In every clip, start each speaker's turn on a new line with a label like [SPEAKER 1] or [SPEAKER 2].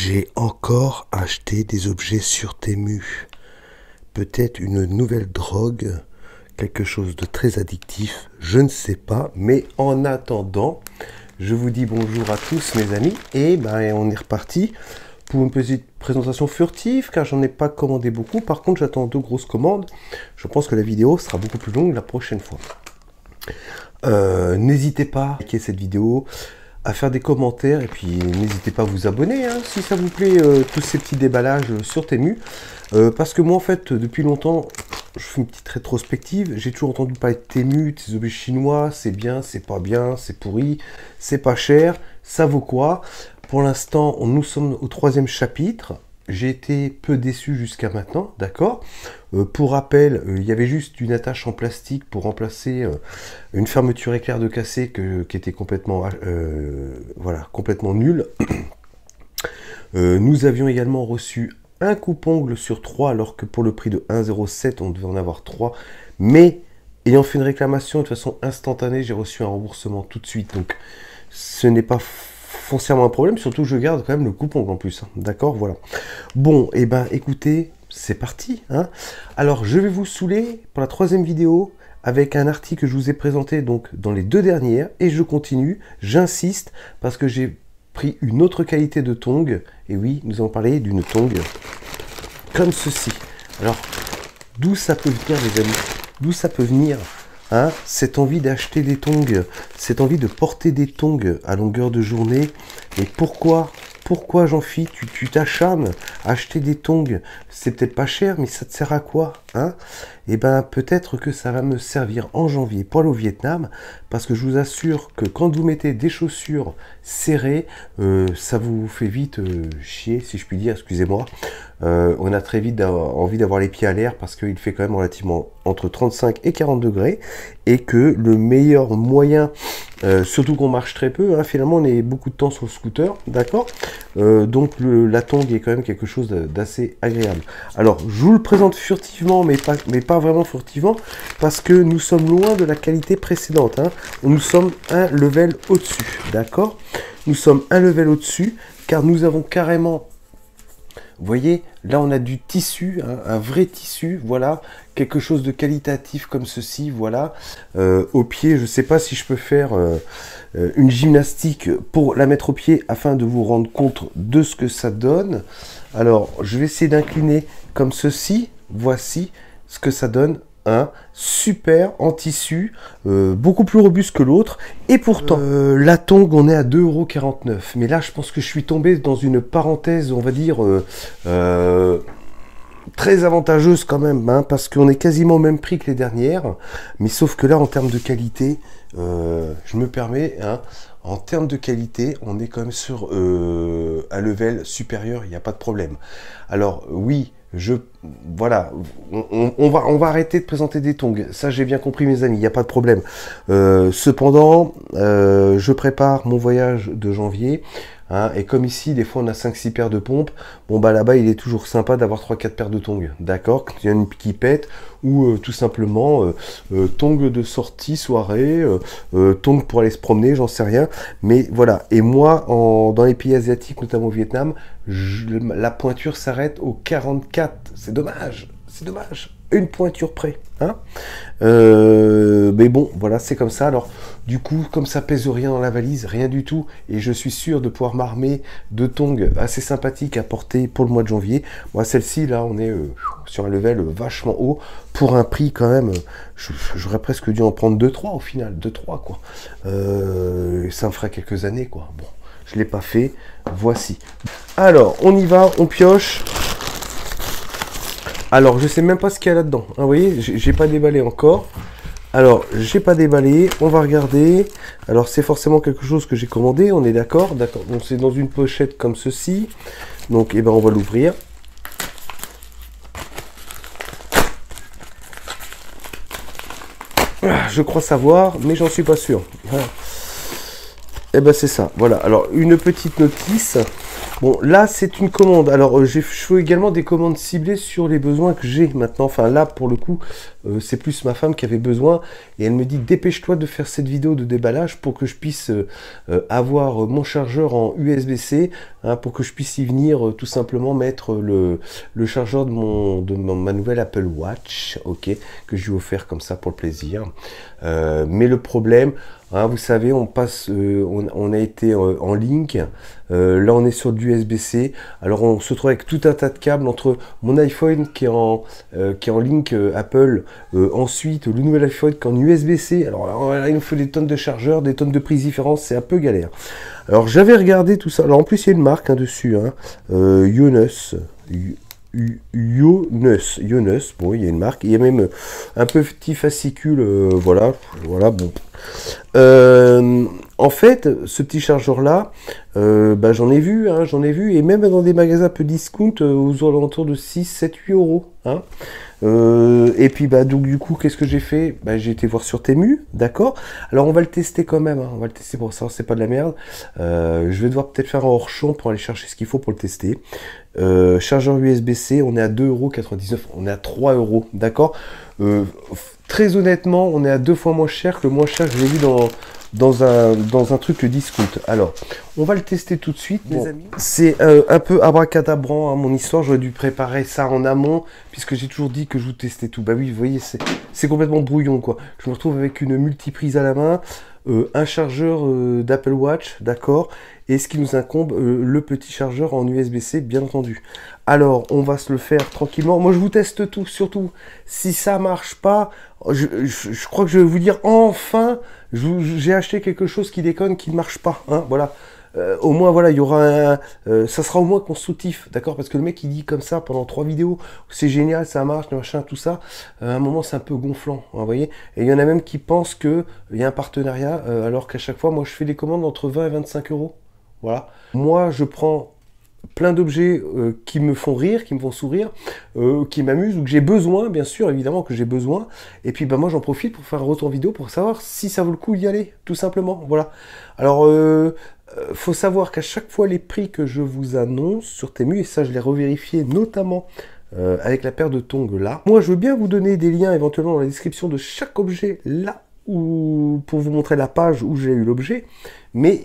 [SPEAKER 1] J'ai encore acheté des objets sur Temu. Peut-être une nouvelle drogue, quelque chose de très addictif, je ne sais pas. Mais en attendant, je vous dis bonjour à tous mes amis. Et ben on est reparti pour une petite présentation furtive, car j'en ai pas commandé beaucoup. Par contre, j'attends 2 grosses commandes. Je pense que la vidéo sera beaucoup plus longue la prochaine fois. N'hésitez pas à liker cette vidéo, à faire des commentaires, et puis n'hésitez pas à vous abonner hein, si ça vous plaît, tous ces petits déballages sur Temu. Parce que moi en fait depuis longtemps je fais une petite rétrospective, j'ai toujours entendu parler de Temu, de ces objets chinois, c'est bien, c'est pas bien, c'est pourri, c'est pas cher, ça vaut quoi? Pour l'instant nous sommes au 3e chapitre. J'ai été peu déçu jusqu'à maintenant, d'accord. Pour rappel, il y avait juste une attache en plastique pour remplacer une fermeture éclair de cassé qui était complètement, voilà, complètement nulle. Nous avions également reçu un coupe-ongle sur 3, alors que pour le prix de 1,07, on devait en avoir 3. Mais ayant fait une réclamation de façon instantanée, j'ai reçu un remboursement tout de suite. Donc ce n'est pas foncièrement un problème, surtout que je garde quand même le coupe-ongle en plus, hein. D'accord, voilà. Bon, et ben écoutez, c'est parti, hein. Alors je vais vous saouler pour la 3e vidéo avec un article que je vous ai présenté donc dans les 2 dernières, et je continue, j'insiste, parce que j'ai pris une autre qualité de tongs, et oui, nous allons parler d'une tongs comme ceci. Alors, d'où ça peut venir les amis? D'où ça peut venir? Hein, cette envie d'acheter des tongs, cette envie de porter des tongs à longueur de journée. Et pourquoi Jean-Phi, tu t'acharnes à acheter des tongs? C'est peut-être pas cher, mais ça te sert à quoi, hein? Et ben peut-être que ça va me servir en janvier pour aller au Vietnam, parce que je vous assure que quand vous mettez des chaussures serrées, ça vous fait vite chier, si je puis dire, excusez-moi. On a très vite envie d'avoir les pieds à l'air, parce qu'il fait quand même relativement entre 35 et 40 degrés, et que le meilleur moyen, surtout qu'on marche très peu, hein, finalement on est beaucoup de temps sur le scooter, d'accord, donc la tongue est quand même quelque chose d'assez agréable. Alors je vous le présente furtivement, mais pas vraiment furtivement, parce que nous sommes loin de la qualité précédente, hein. Nous sommes un level au-dessus, d'accord, nous sommes un level au-dessus, car nous avons carrément, vous voyez, là on a du tissu, hein, un vrai tissu, voilà, quelque chose de qualitatif comme ceci, voilà. Au pied, je ne sais pas si je peux faire une gymnastique pour la mettre au pied afin de vous rendre compte de ce que ça donne. Alors, je vais essayer d'incliner comme ceci, voici ce que ça donne. Un super en tissu, beaucoup plus robuste que l'autre, et pourtant la tongs on est à 2,49 €. Mais là je pense que je suis tombé dans une parenthèse, on va dire très avantageuse quand même, hein, parce qu'on est quasiment au même prix que les dernières, mais sauf que là en termes de qualité, je me permets, hein, en termes de qualité, on est quand même sur un level supérieur, il n'y a pas de problème. Alors oui, voilà, on va arrêter de présenter des tongs, ça j'ai bien compris mes amis, il n'y a pas de problème. Cependant, je prépare mon voyage de janvier, hein, et comme ici, des fois on a 5-6 paires de pompes, bon bah là-bas il est toujours sympa d'avoir 3-4 paires de tongs, d'accord, quand il y en a une qui pète, ou tout simplement tongs de sortie, soirée, tongs pour aller se promener, j'en sais rien, mais voilà. Et moi, dans les pays asiatiques, notamment au Vietnam, la pointure s'arrête au 44, c'est dommage, une pointure près, hein. Mais bon, voilà, c'est comme ça. Alors, du coup, comme ça pèse rien dans la valise, rien du tout, et je suis sûr de pouvoir m'armer de tongs assez sympathiques à porter pour le mois de janvier. Moi, celle-ci, là, on est sur un level vachement haut, pour un prix quand même, j'aurais presque dû en prendre 2-3 au final, 2-3 quoi. Ça me ferait quelques années, quoi. Bon, je l'ai pas fait, voici. Alors, on y va, on pioche. Alors, je sais même pas ce qu'il y a là-dedans, hein, vous voyez, j'ai pas déballé encore. Alors, j'ai pas déballé, on va regarder. Alors, c'est forcément quelque chose que j'ai commandé, on est d'accord, d'accord. Donc, c'est dans une pochette comme ceci. Donc, eh ben, on va l'ouvrir. Je crois savoir, mais j'en suis pas sûr. Voilà. Eh ben, c'est ça, voilà. Alors, une petite notice. Bon, là, c'est une commande. Alors, je fais également des commandes ciblées sur les besoins que j'ai maintenant. Enfin, là, pour le coup, c'est plus ma femme qui avait besoin. Et elle me dit, dépêche-toi de faire cette vidéo de déballage pour que je puisse avoir mon chargeur en USB-C, hein, pour que je puisse y venir tout simplement mettre le chargeur de ma nouvelle Apple Watch, ok, que je lui ai offert comme ça pour le plaisir. Mais le problème... Hein, vous savez, on passe, on a été en link. Là, on est sur du USB-C. Alors, on se trouve avec tout un tas de câbles entre mon iPhone qui est en link Apple. Ensuite, le nouvel iPhone qui est en USB-C. Alors là, il nous faut des tonnes de chargeurs, des tonnes de prises différentes. C'est un peu galère. Alors, j'avais regardé tout ça. Alors, en plus, il y a une marque dessus. Hein, Yonus. Yonus, bon, il y a une marque, il y a même un petit fascicule, voilà, bon. En fait, ce petit chargeur là, j'en ai vu, et même dans des magasins un peu discount, aux alentours de 6, 7, 8 euros, hein. Et puis donc du coup qu'est-ce que j'ai fait, j'ai été voir sur Temu, d'accord. Alors on va le tester quand même, hein. On va le tester pour savoir si c'est pas de la merde. Je vais devoir peut-être faire un hors-champ pour aller chercher ce qu'il faut pour le tester. Chargeur USB-C, on est à 2,99 €, on est à 3 €, d'accord. Très honnêtement, on est à 2 fois moins cher que le moins cher que j'ai vu dans un truc discount. Alors, on va le tester tout de suite, les amis. C'est un peu abracadabrant, hein, mon histoire. J'aurais dû préparer ça en amont, puisque j'ai toujours dit que je vous testais tout. Bah oui, vous voyez, c'est complètement brouillon, quoi. Je me retrouve avec une multiprise à la main, un chargeur d'Apple Watch, d'accord, et ce qui nous incombe, le petit chargeur en USB-C, bien entendu. Alors, on va se le faire tranquillement. Moi, je vous teste tout, surtout. Si ça marche pas, je crois que je vais vous dire, enfin, j'ai acheté quelque chose qui déconne, qui ne marche pas, hein, voilà. Au moins, voilà, il y aura ça sera au moins constructif, d'accord, parce que le mec, il dit comme ça pendant 3 vidéos, c'est génial, ça marche, machin, tout ça, à un moment, c'est un peu gonflant, hein, vous voyez, et il y en a même qui pensent qu'il y a un partenariat, alors qu'à chaque fois, moi, je fais des commandes entre 20 et 25 €, voilà. Moi, je prends plein d'objets qui me font rire, qui me font sourire, qui m'amusent, ou que j'ai besoin, bien sûr, évidemment que j'ai besoin, et puis moi j'en profite pour faire un retour vidéo pour savoir si ça vaut le coup d'y aller, tout simplement, voilà. Alors, faut savoir qu'à chaque fois les prix que je vous annonce sur Temu, et ça je l'ai revérifié notamment avec la paire de tongs là, moi je veux bien vous donner des liens éventuellement dans la description de chaque objet là, ou pour vous montrer la page où j'ai eu l'objet, mais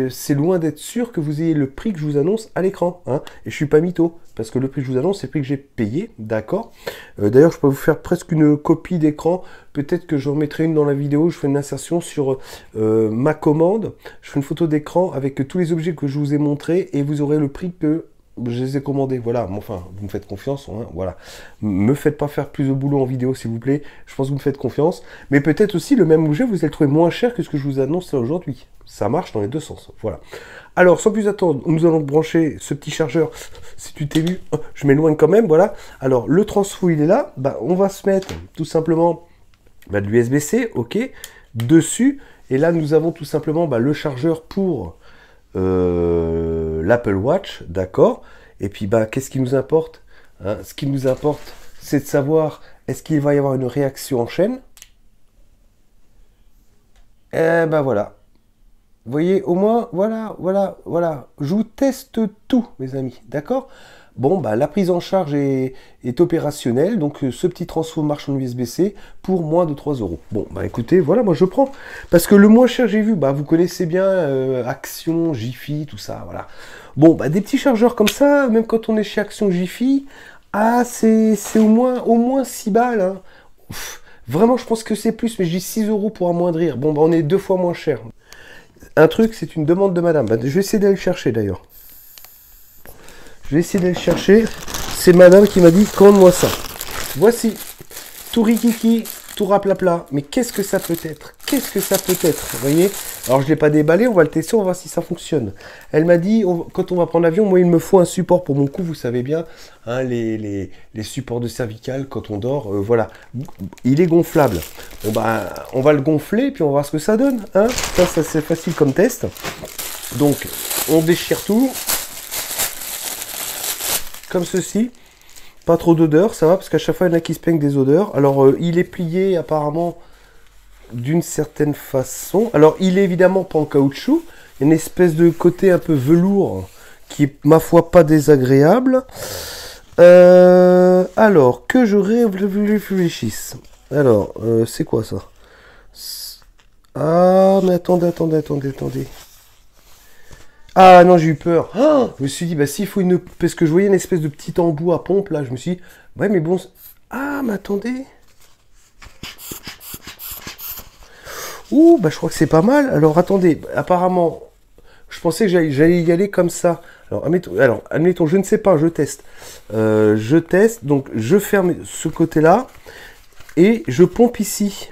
[SPEAKER 1] c'est loin d'être sûr que vous ayez le prix que je vous annonce à l'écran, hein. Et je suis pas mytho, parce que le prix que je vous annonce, c'est le prix que j'ai payé, d'accord. D'ailleurs, je peux vous faire presque une copie d'écran, peut-être que je remettrai une dans la vidéo, je fais une insertion sur ma commande, je fais une photo d'écran avec tous les objets que je vous ai montrés, et vous aurez le prix que je les ai commandés, voilà, enfin, vous me faites confiance, hein, voilà. Me faites pas faire plus de boulot en vidéo, s'il vous plaît, je pense que vous me faites confiance, mais peut-être aussi le même objet, vous allez le trouver moins cher que ce que je vous annonce là aujourd'hui. Ça marche dans les deux sens, voilà. Alors, sans plus attendre, nous allons brancher ce petit chargeur, si tu t'es vu, je m'éloigne quand même, voilà. Alors, le transfo, il est là, on va se mettre tout simplement de l'USB-C, ok, dessus, et là, nous avons tout simplement le chargeur pour... l'Apple Watch, d'accord. Et puis qu'est-ce qui nous importe, hein? Ce qui nous importe, c'est de savoir est-ce qu'il va y avoir une réaction en chaîne. Et voilà. Vous voyez, au moins, voilà. Je vous teste tout, mes amis, d'accord. Bon, la prise en charge est opérationnelle, donc ce petit transfo marche en USB-C pour moins de 3 €. Bon, écoutez, voilà, moi je prends. Parce que le moins cher j'ai vu, vous connaissez bien Action, Jiffy, tout ça, voilà. Bon, des petits chargeurs comme ça, même quand on est chez Action, Jiffy, c'est au moins 6 balles, hein. Vraiment, je pense que c'est plus, mais je dis 6 € pour amoindrir. Bon, on est 2 fois moins cher. Un truc, c'est une demande de madame. Je vais essayer d'aller le chercher d'ailleurs. Je vais essayer d'aller le chercher. C'est madame qui m'a dit, commande-moi ça. Voici. Tout rikiki, tout raplapla. Mais qu'est-ce que ça peut être? Qu'est-ce que ça peut être? Vous voyez? Alors, je ne l'ai pas déballé. On va le tester. On va voir si ça fonctionne. Elle m'a dit, quand on va prendre l'avion, moi, il me faut un support pour mon cou. Vous savez bien, hein, les supports de cervical quand on dort. Voilà. Il est gonflable. Bon, on va le gonfler. Puis, on va voir ce que ça donne. Hein. Ça c'est facile comme test. Donc, on déchire tout. Comme ceci, pas trop d'odeur, ça va, parce qu'à chaque fois il y en a qui se plaignent des odeurs. Alors il est plié apparemment d'une certaine façon. Alors il est évidemment pas en caoutchouc, il y a une espèce de côté un peu velours qui est, ma foi, pas désagréable. Alors, que je réfléchisse. Alors, c'est quoi ça? Ah, mais attendez. Ah non, j'ai eu peur. Ah, je me suis dit, bah s'il faut une... Parce que je voyais une espèce de petit embout à pompe, là. Je me suis dit, ouais, mais bon... Ah, mais attendez. Ouh, bah je crois que c'est pas mal. Alors, attendez. Apparemment, je pensais que j'allais y aller comme ça. Alors, admettons, je ne sais pas, je teste. Je teste, donc je ferme ce côté-là. Et je pompe ici.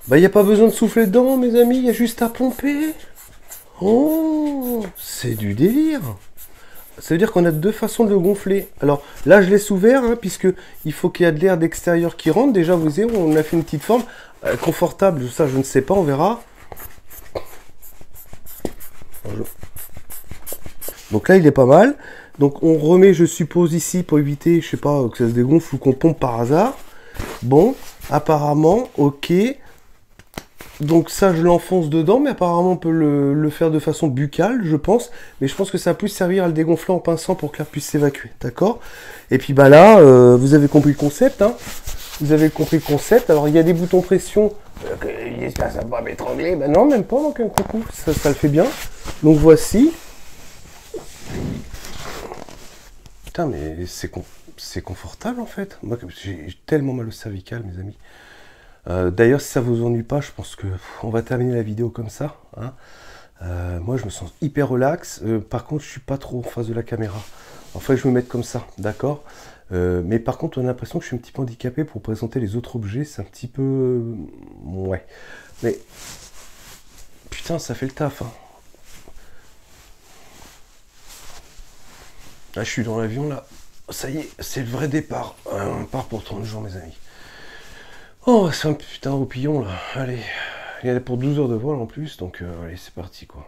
[SPEAKER 1] Bah, il n'y a pas besoin de souffler dedans, mes amis, il y a juste à pomper. Oh, c'est du délire. Ça veut dire qu'on a deux façons de le gonfler. Alors, là, je laisse ouvert, hein, puisque il faut qu'il y ait de l'air d'extérieur qui rentre. Déjà, vous voyez, on a fait une petite forme. Confortable, ça, je ne sais pas, on verra. Donc là, il est pas mal. Donc, on remet, je suppose, ici, pour éviter, je sais pas, que ça se dégonfle ou qu'on pompe par hasard. Bon, apparemment, ok. Donc ça, je l'enfonce dedans, mais apparemment, on peut le faire de façon buccale, je pense. Mais je pense que ça va plus servir à le dégonfler en pinçant pour que l'air puisse s'évacuer, d'accord? Et puis bah là, vous avez compris le concept, hein? Vous avez compris le concept. Alors, il y a des boutons pression. J'espère que ça va m'étrangler. Ben non, même pas, donc un coucou. Ça le fait bien. Donc voici. Putain, mais c'est confortable en fait. Moi, j'ai tellement mal au cervical, mes amis. D'ailleurs, si ça vous ennuie pas, je pense que on va terminer la vidéo comme ça. Hein. Moi, je me sens hyper relax. Par contre, je suis pas trop en face de la caméra. Enfin, je me mette comme ça, d'accord. Mais par contre, on a l'impression que je suis un petit peu handicapé pour présenter les autres objets. C'est un petit peu... ouais. Mais... putain, ça fait le taf. Hein. Là, je suis dans l'avion, là. Ça y est, c'est le vrai départ. On part pour 30 jours, mes amis. Oh, c'est un putain de roupillon, là. Allez. Il y en a pour 12 heures de vol, en plus. Donc, allez, c'est parti, quoi.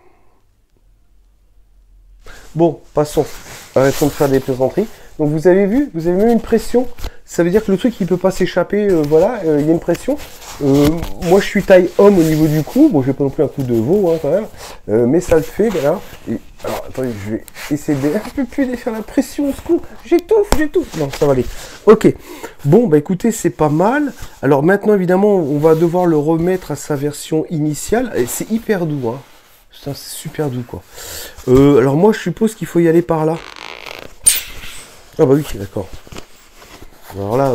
[SPEAKER 1] Bon, passons. Arrêtons de faire des plaisanteries. Donc, vous avez vu, vous avez même une pression. Ça veut dire que le truc, il peut pas s'échapper. Voilà, il y a une pression. Moi, je suis taille homme au niveau du cou. Bon, je vais pas non plus un coup de veau, hein, quand même. Mais ça le fait, voilà. Et, alors, attendez, je vais essayer de... Je peux plus faire la pression au secours. J'étouffe. Non, ça va aller. Ok. Bon, bah écoutez, c'est pas mal. Alors maintenant, évidemment, on va devoir le remettre à sa version initiale. Et c'est hyper doux, hein. C'est super doux, quoi. Alors moi, je suppose qu'il faut y aller par là. Ah bah oui, d'accord. Alors là...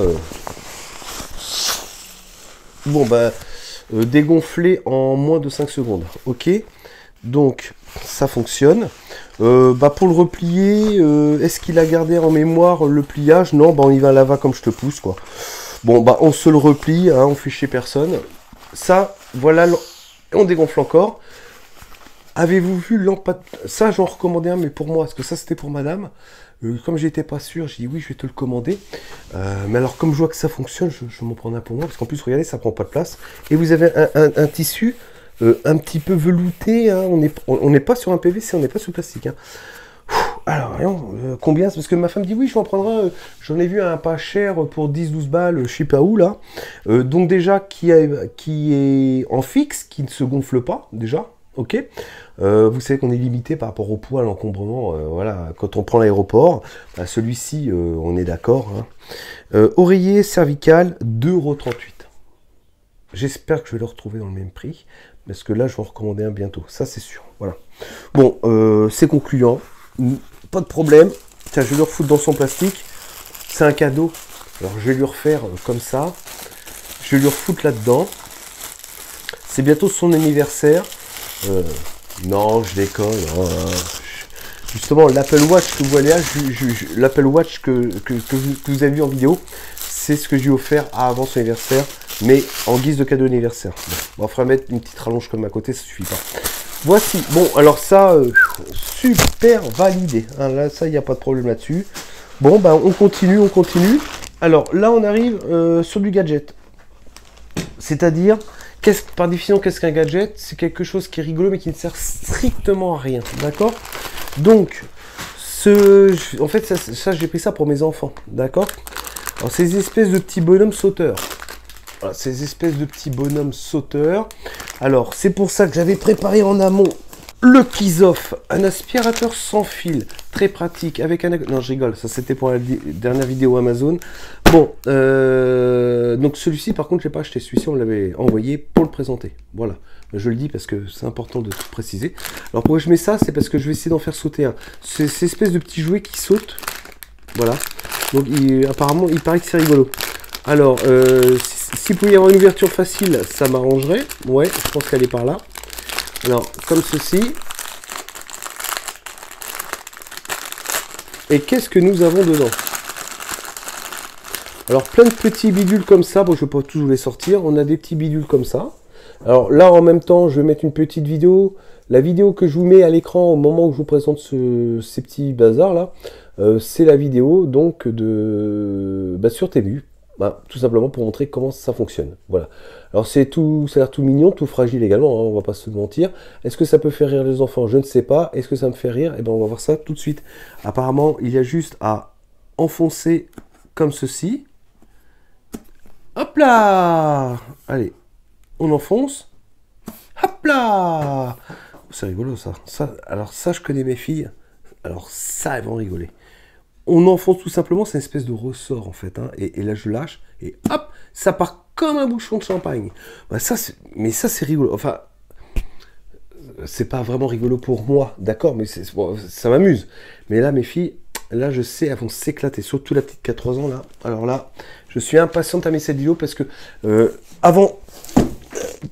[SPEAKER 1] bon, bah... dégonfler en moins de 5 secondes. Ok. Donc, ça fonctionne. Bah pour le replier, est-ce qu'il a gardé en mémoire le pliage? Non, bah on y va à la va comme je te pousse, quoi. Bon, bah on se le replie, hein, on fait chier personne. Ça, voilà, on dégonfle encore. Avez-vous vu l'empattement? Ça, j'en recommandais un, mais pour moi, parce que ça, c'était pour madame. Comme j'étais pas sûr, j'ai dit oui, je vais te le commander. Mais alors, comme je vois que ça fonctionne, je m'en prends un pour moi, parce qu'en plus, regardez, ça prend pas de place. Et vous avez un tissu un petit peu velouté, hein. On n'est pas sur un PVC, on n'est pas sur le plastique. Hein. Alors, combien? Parce que ma femme dit oui, je vais en prendre un. J'en ai vu un pas cher pour 10-12 balles, je sais pas où là. Donc déjà, qui est en fixe, qui ne se gonfle pas, déjà. Ok. Vous savez qu'on est limité par rapport au poids, à l'encombrement. Voilà, quand on prend l'aéroport, bah, celui-ci, on est d'accord. Hein. Oreiller cervical, 2,38 €. J'espère que je vais le retrouver dans le même prix. Parce que là, je vais en recommander un bientôt. Ça, c'est sûr. Voilà. Bon, c'est concluant. Pas de problème. Tiens, je vais le refoutre dans son plastique. C'est un cadeau. Alors, je vais lui refaire comme ça. Je vais lui refoutre là-dedans. C'est bientôt son anniversaire. Non, je déconne. Justement, l'Apple Watch que vous voyez là, l'Apple Watch que vous avez vu en vidéo, c'est ce que j'ai offert avant son anniversaire, mais en guise de cadeau d'anniversaire. Bon, on fera mettre une petite rallonge comme à côté, ça suffit pas. Voici. Bon, alors ça, super validé. Hein, là, ça, il n'y a pas de problème là-dessus. Bon, bah, on continue. Alors, là, on arrive sur du gadget. C'est-à-dire... par définition, qu'est-ce qu'un gadget? C'est quelque chose qui est rigolo, mais qui ne sert strictement à rien. D'accord? Donc, en fait, ça j'ai pris ça pour mes enfants. D'accord? Alors, ces espèces de petits bonhommes sauteurs. Voilà, ces espèces de petits bonhommes sauteurs. Alors, c'est pour ça que j'avais préparé en amont le Kizoff, un aspirateur sans fil, très pratique, avec un... Non, je rigole, ça c'était pour la dernière vidéo Amazon. Bon, donc celui-ci, par contre, je l'ai pas acheté. Celui-ci, on l'avait envoyé pour le présenter. Voilà, je le dis parce que c'est important de tout préciser. Alors, pourquoi je mets ça? C'est parce que je vais essayer d'en faire sauter un. C'est cette espèce de petit jouet qui saute. Voilà. Donc, apparemment, il paraît que c'est rigolo. Alors, s'il pouvait y avoir une ouverture facile, ça m'arrangerait. Ouais, je pense qu'elle est par là. Alors, comme ceci. Et qu'est-ce que nous avons dedans? Alors, plein de petits bidules comme ça. Bon, je ne vais pas tous vous les sortir. On a des petits bidules comme ça. Alors là, en même temps, je vais mettre une petite vidéo. La vidéo que je vous mets à l'écran au moment où je vous présente ces petits bazars là, c'est la vidéo donc de sur Temu. Tout simplement pour montrer comment ça fonctionne. Voilà. Alors c'est tout, ça a l'air tout mignon, tout fragile également, hein, on va pas se mentir. Est-ce que ça peut faire rire les enfants? Je ne sais pas. Est-ce que ça me fait rire? Eh bien on va voir ça tout de suite. Apparemment, il y a juste à enfoncer comme ceci. Hop là! Allez, on enfonce. Hop là! C'est rigolo ça. Alors ça, je connais mes filles. Alors ça, elles vont rigoler. On enfonce tout simplement, c'est une espèce de ressort en fait. Hein, et là, je lâche et hop, ça part comme un bouchon de champagne. Mais ça, c'est rigolo. Enfin, c'est pas vraiment rigolo pour moi, d'accord, mais bon, ça m'amuse. Mais là, mes filles, là, je sais, elles vont s'éclater. Surtout la petite qui a 3 ans là. Alors là, je suis impatiente à mettre cette vidéo parce que avant.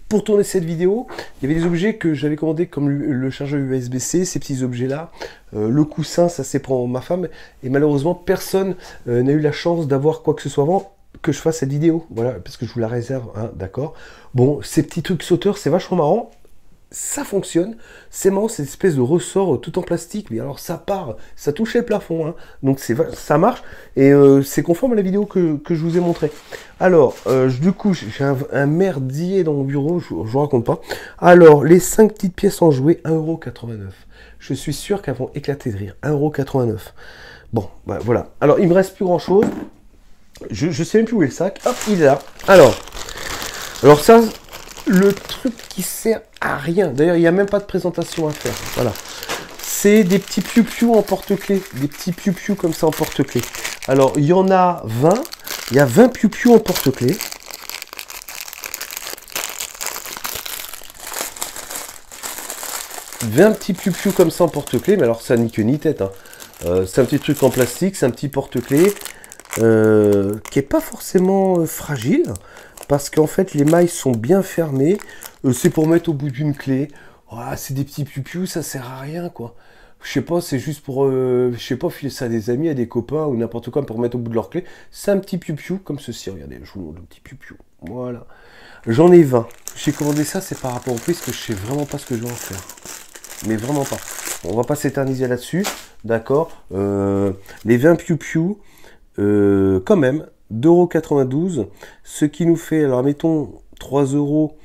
[SPEAKER 1] Pour tourner cette vidéo, il y avait des objets que j'avais commandés comme le chargeur USB-C, ces petits objets-là. Le coussin, ça c'est pour ma femme. Et malheureusement, personne n'a eu la chance d'avoir quoi que ce soit avant que je fasse cette vidéo. Voilà, parce que je vous la réserve, hein, d'accord. Bon, ces petits trucs sauteurs, c'est vachement marrant. Ça fonctionne, c'est marrant, c'est une espèce de ressort tout en plastique, mais alors ça part, ça touchait le plafond, hein. Donc ça marche, et c'est conforme à la vidéo que je vous ai montré. Alors, du coup, j'ai un merdier dans mon bureau, je vous raconte pas. Alors, les 5 petites pièces en jouet, 1,89 €. Je suis sûr qu'elles vont éclater de rire, 1,89 €. Bon, bah voilà. Alors, il me reste plus grand chose, je sais même plus où est le sac, hop, il est là. Alors ça... Le truc qui sert à rien. D'ailleurs, il n'y a même pas de présentation à faire. Voilà. C'est des petits piou-piou en porte-clés. Des petits piou-piou comme ça en porte-clés. Alors, il y en a 20. Il y a 20 piou-piou en porte-clés. « 20 petits piou-piou comme ça en porte-clés. Mais alors, ça ni queue ni tête. Hein. C'est un petit truc en plastique. C'est un petit porte-clés qui n'est pas forcément fragile. Parce qu'en fait, les mailles sont bien fermées. C'est pour mettre au bout d'une clé. Oh, c'est des petits piou-piou, ça sert à rien, quoi. Je sais pas, c'est juste pour, je sais pas, filer ça à des amis, à des copains ou n'importe quoi pour mettre au bout de leur clé. C'est un petit piou-piou comme ceci. Regardez, je vous montre le petit piou-piou. Voilà. J'en ai 20. J'ai commandé ça, c'est par rapport au prix, parce que je sais vraiment pas ce que je vais en faire. Mais vraiment pas. On va pas s'éterniser là-dessus. D'accord. Les 20 piou-piou, quand même. 2,92 €, ce qui nous fait, alors mettons 3,30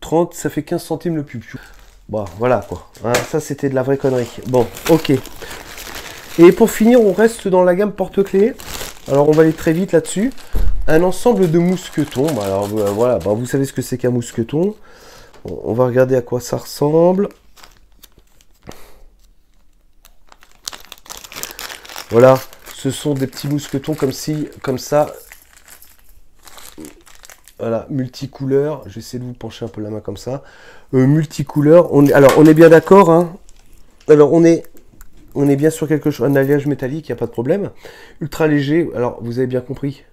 [SPEAKER 1] €, ça fait 15 centimes le piou-piou. Bon, voilà quoi. Hein, ça, c'était de la vraie connerie. Bon, ok. Et pour finir, on reste dans la gamme porte-clés. Alors, on va aller très vite là-dessus. Un ensemble de mousquetons. Bah, alors, voilà, bah, vous savez ce que c'est qu'un mousqueton. On va regarder à quoi ça ressemble. Voilà. Ce sont des petits mousquetons comme ça. Voilà, multicouleur. J'essaie de vous pencher un peu la main comme ça. Multicouleur. Alors, on est bien d'accord. Hein. Alors, on est bien sur quelque chose. Un alliage métallique, il n'y a pas de problème. Ultra léger. Alors, vous avez bien compris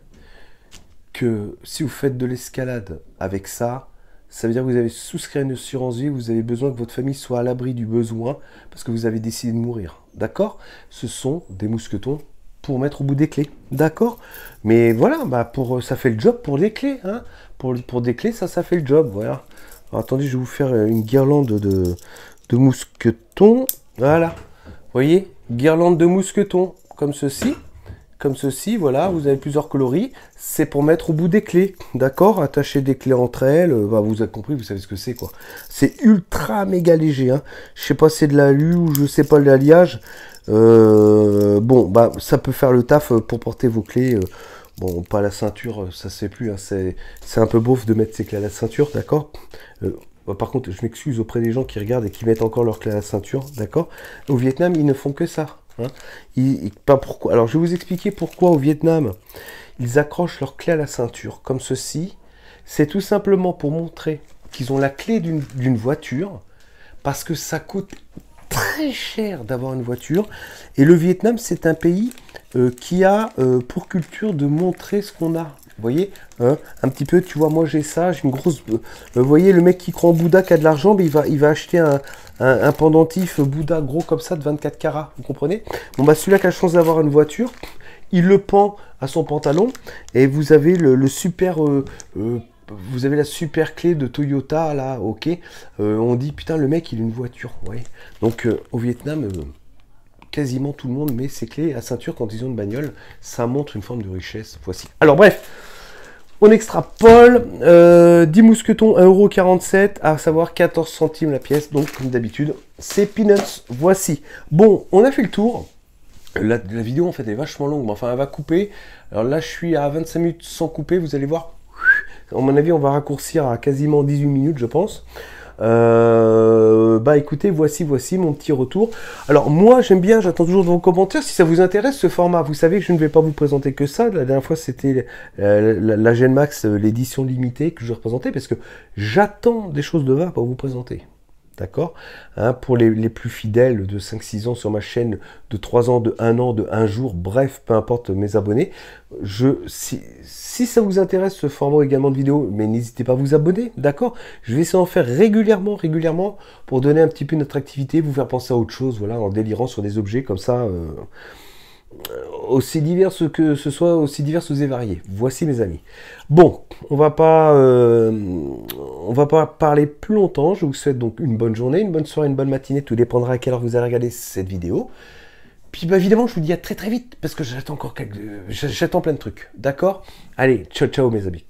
[SPEAKER 1] que si vous faites de l'escalade avec ça, ça veut dire que vous avez souscrit à une assurance vie. Vous avez besoin que votre famille soit à l'abri du besoin parce que vous avez décidé de mourir. D'accord? Ce sont des mousquetons pour mettre au bout des clés, d'accord? Mais voilà, bah ça fait le job pour les clés, hein? Pour des clés, ça fait le job, voilà. Alors, attendez, je vais vous faire une guirlande de mousquetons, voilà. Vous voyez, guirlande de mousquetons, comme ceci, voilà, vous avez plusieurs coloris, c'est pour mettre au bout des clés, d'accord? Attacher des clés entre elles, bah, vous avez compris, vous savez ce que c'est, quoi. C'est ultra méga léger, hein. Je sais pas si c'est de l'alu ou je sais pas l'alliage. Bon, bah ça peut faire le taf pour porter vos clés. Bon, pas à la ceinture, ça se fait plus. Hein, c'est un peu beauf de mettre ses clés à la ceinture, d'accord. Par contre, je m'excuse auprès des gens qui regardent et qui mettent encore leur clé à la ceinture, d'accord? Au Vietnam, ils ne font que ça. Hein. Pas pourquoi. Alors, je vais vous expliquer pourquoi au Vietnam, ils accrochent leur clé à la ceinture comme ceci. C'est tout simplement pour montrer qu'ils ont la clé d'une voiture, parce que ça coûte très cher d'avoir une voiture. Et le Vietnam, c'est un pays qui a pour culture de montrer ce qu'on a. Vous voyez, hein, un petit peu, tu vois, moi j'ai ça, j'ai une grosse... vous voyez, le mec qui croit en Bouddha, qui a de l'argent, mais il va acheter un pendentif Bouddha gros comme ça de 24 carats, vous comprenez? Bon, bah celui-là qui a la chance d'avoir une voiture, il le pend à son pantalon, et vous avez le super... vous avez la super clé de Toyota, là, ok. On dit, putain, le mec, il a une voiture, ouais. Donc, au Vietnam... quasiment tout le monde met ses clés à ceinture quand ils ont une bagnole. Ça montre une forme de richesse. Voici. Alors bref, on extrapole. 10 mousquetons, 1,47 €, à savoir 14 centimes la pièce. Donc, comme d'habitude, c'est peanuts. Voici. Bon, on a fait le tour. La vidéo, en fait, est vachement longue. Mais enfin, elle va couper. Alors là, je suis à 25 minutes sans couper. Vous allez voir. À mon avis, on va raccourcir à quasiment 18 minutes, je pense. Bah écoutez, voici mon petit retour. Alors moi j'aime bien, j'attends toujours vos commentaires si ça vous intéresse ce format. Vous savez que je ne vais pas vous présenter que ça. La dernière fois c'était la GenMax, l'édition limitée que je représentais, parce que j'attends des choses de va pour vous présenter. D'accord, hein, pour les plus fidèles de 5-6 ans sur ma chaîne, de 3 ans, de 1 an, de 1 jour, bref, peu importe mes abonnés. Si ça vous intéresse ce format également de vidéo, mais n'hésitez pas à vous abonner, d'accord? Je vais essayer d'en faire régulièrement, pour donner un petit peu notre activité, vous faire penser à autre chose, voilà, en délirant sur des objets comme ça, aussi diverses que ce soit, aussi diverses et variées. Voici mes amis. Bon, on va pas parler plus longtemps. Je vous souhaite donc une bonne journée, une bonne soirée, une bonne matinée. Tout dépendra à quelle heure vous allez regarder cette vidéo. Puis bah, évidemment, je vous dis à très très vite parce que j'attends encore j'attends plein de trucs. D'accord? Allez, ciao ciao mes amis.